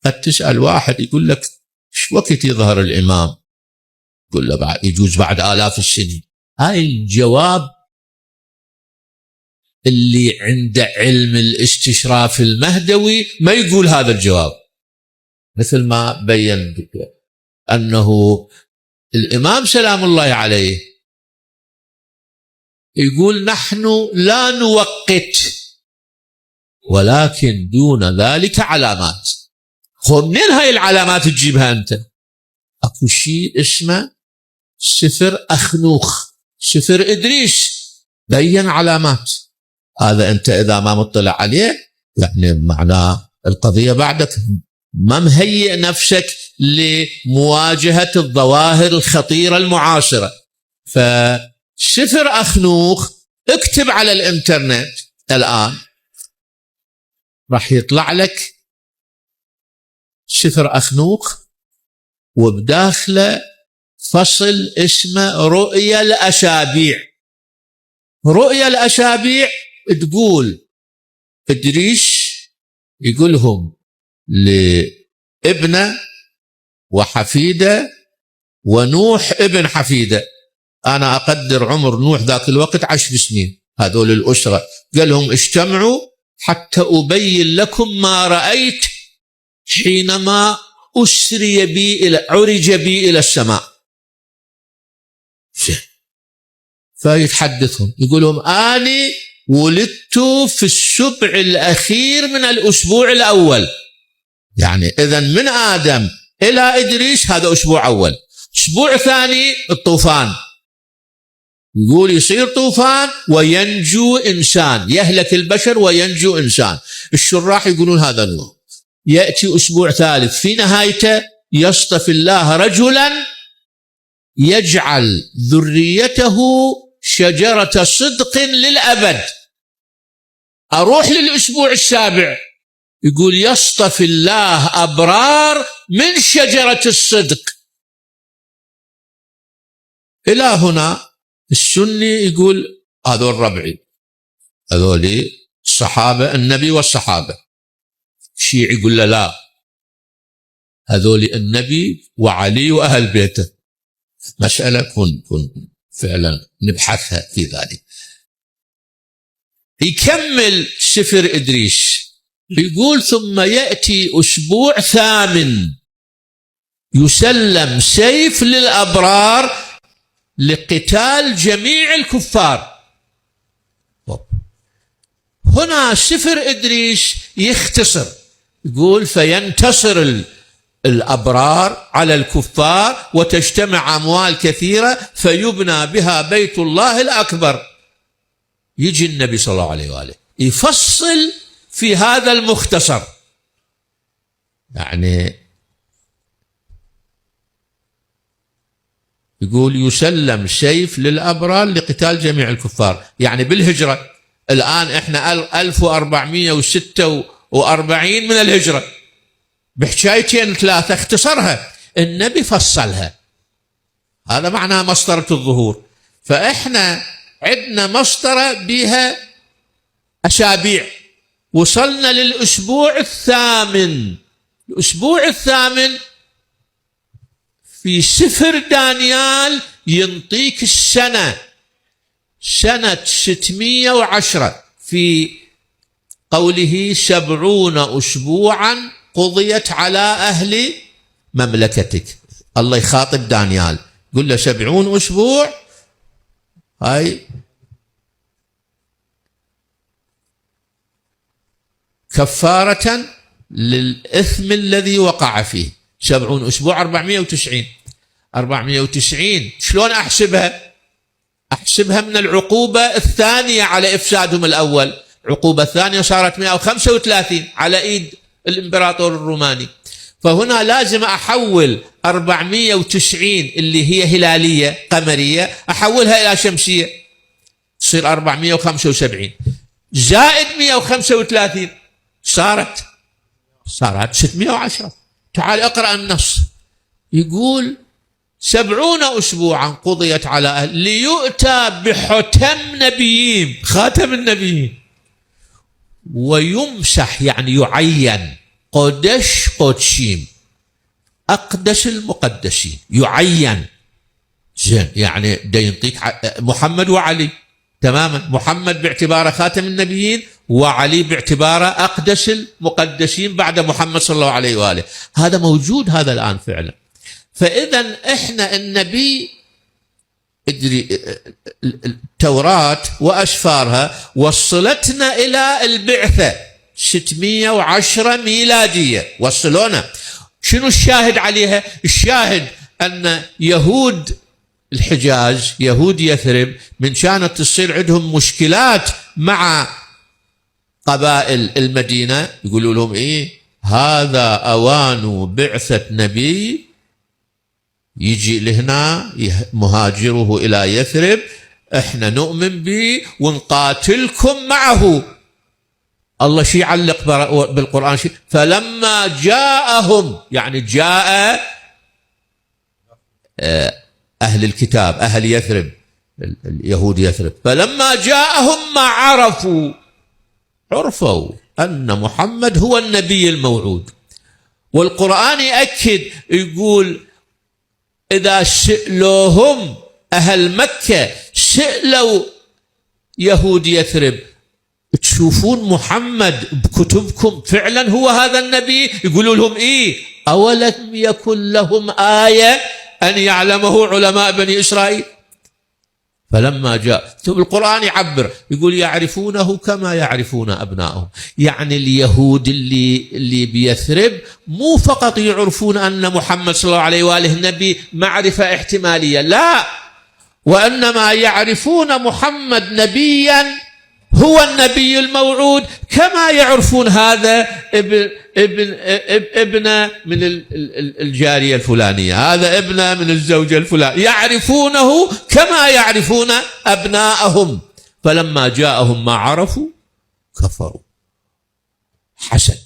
قد تسأل واحد يقول لك ايش وقت يظهر الإمام؟ يقول له بعد يجوز بعد آلاف السنين. هاي الجواب اللي عنده علم الاستشراف المهدوي ما يقول هذا الجواب، مثل ما بين أنه الإمام سلام الله عليه يقول نحن لا نوقت ولكن دون ذلك علامات. منين هاي العلامات تجيبها أنت؟ أكو شيء اسمه سفر أخنوخ، سفر إدريس بين علامات. هذا أنت إذا ما مطلع عليه يعني معناه القضية بعدك ما مهيئ نفسك لمواجهة الظواهر الخطيرة المعاصرة. فسفر أخنوخ اكتب على الإنترنت الآن راح يطلع لك سفر أخنوخ وبداخله فصل اسمه رؤيا الأسابيع. رؤيا الأسابيع تقول إدريس يقولهم لابنه وحفيده ونوح ابن حفيده. أنا أقدر عمر نوح ذاك الوقت 10 سنين، هذول الأسرة. قال لهم اجتمعوا حتى أبين لكم ما رأيت حينما أسري بي عرج بي إلى السماء. فيتحدثهم يقول لهم أني ولدت في السبع الأخير من الأسبوع الأول. يعني إذن من آدم إلى إدريس هذا أسبوع أول. أسبوع ثاني الطوفان، يقول يصير طوفان وينجو إنسان، يهلك البشر وينجو إنسان. الشراح يقولون هذا نوح. يأتي أسبوع ثالث في نهايته يصطفي الله رجلا يجعل ذريته شجرة صدق للأبد. أروح للأسبوع السابع يقول يصطفي الله أبرار من شجرة الصدق. إلى هنا السني يقول هذول ربعي، هذول الصحابة النبي والصحابة. الشيعي يقول له لا، هذول النبي وعلي وأهل بيته. مسألة كن فعلا نبحثها في ذلك. يكمل سفر إدريس يقول ثم يأتي أسبوع ثامن يسلم سيف للأبرار لقتال جميع الكفار. هنا سفر إدريس يختصر، يقول فينتصر الأبرار على الكفار وتجتمع أموال كثيرة فيبنى بها بيت الله الأكبر. يجي النبي صلى الله عليه وآله يفصل في هذا المختصر، يعني يقول يسلم سيف للأبرار لقتال جميع الكفار. يعني بالهجرة الآن احنا 1446 من الهجرة، بحكايتين ثلاثة اختصرها النبي فصلها. هذا معناه مسطرة الظهور. فإحنا عندنا مسطرة بها أسابيع، وصلنا للأسبوع الثامن. الأسبوع الثامن في سفر دانيال ينطيك السنة، سنة 610 في قوله 70 أسبوعا قضيت على أهل مملكتك. الله يخاطب دانيال يقول له 70 أسبوع هاي كفارة للإثم الذي وقع فيه. 70 أسبوع 490. 490 شلون أحسبها؟ أحسبها من العقوبة الثانية على إفسادهم الأول. العقوبة الثانية صارت 135 على إيد الإمبراطور الروماني. فهنا لازم أحول 490 اللي هي هلالية قمرية أحولها إلى شمسية، تصير 475 زائد 135 صارت 610. تعال اقرأ النص، يقول 70 أسبوعا قضيت على أهل ليؤتى بحتم نبيين، خاتم النبيين، ويمسح يعني يعين قدش قدشيم، أقدس المقدسين، يعين. زين، يعني دا ينطيك محمد وعلي تماما، محمد باعتباره خاتم النبيين، وعلي باعتباره أقدس المقدسين بعد محمد صلى الله عليه وآله. هذا موجود هذا الآن فعلا. فإذا إحنا النبي ادري التوراة وأسفارها وصلتنا إلى البعثة 610 ميلادية، وصلونا. شنو الشاهد عليها؟ الشاهد أن يهود الحجاز، يهود يثرب، من كانت تصير عندهم مشكلات مع قبائل المدينة يقولوا لهم إيه؟ هذا أوان بعثة نبي يجي لهنا مهاجره إلى يثرب، إحنا نؤمن به ونقاتلكم معه. الله شي يعلق بالقرآن شي، فلما جاءهم، يعني جاء أهل الكتاب، أهل يثرب، اليهود يثرب، فلما جاءهم ما عرفوا أن محمد هو النبي الموعود. والقرآن يأكد يقول إذا سألوهم أهل مكة، سألوا يهود يثرب تشوفون محمد بكتبكم فعلا هو هذا النبي؟ يقولوا لهم إيه؟ أولم يكن لهم آية أن يعلمه علماء بني إسرائيل؟ فلما جاء، ثم القرآن يعبر يقول يعرفونه كما يعرفون أبنائهم. يعني اليهود اللي بيثرب مو فقط يعرفون أن محمد صلى الله عليه وآله النبي معرفة احتمالية، لا، وإنما يعرفون محمد نبيا هو النبي الموعود، كما يعرفون هذا ابن من الجارية الفلانية، هذا ابن من الزوجة الفلانية، يعرفونه كما يعرفون أبناءهم. فلما جاءهم ما عرفوا كفروا. حسد.